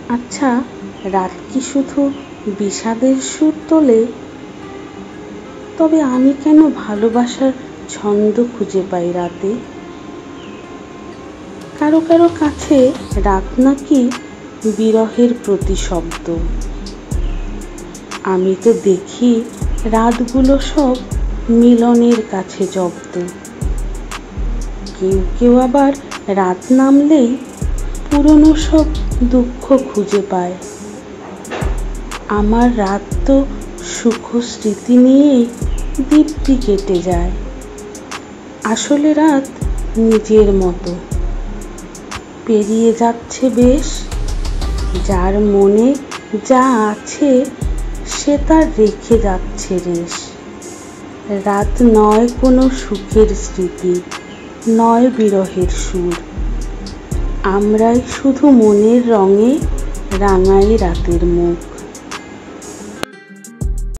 আচ্ছা, রাত কি শুধু বিষাদের সুর তোলে? তবে আমি কেন ভালোবাসার ছন্দ খুঁজে পাই রাতে? কারো কারো কাছে রাত নাকি বিরহের প্রতিশব্দ। আমি তো দেখি রাতগুলো সব মিলনের কাছে জব্দ। কেউ কেউ আবার রাত নামলেই পুরনো সব দুঃখ খুঁজে পায়। আমার রাত তো সুখ স্মৃতি নিয়েই দিব্যি কেটে যায়। আসলে রাত নিজের মতো পেরিয়ে যাচ্ছে বেশ। যার মনে যা আছে সে তার রেখে যাচ্ছে রেশ। রাত নয় কোনো সুখের স্মৃতি, নয় বিরহের সুর। আমরাই শুধু মনের রঙে রাঙাই রাতের মুখ।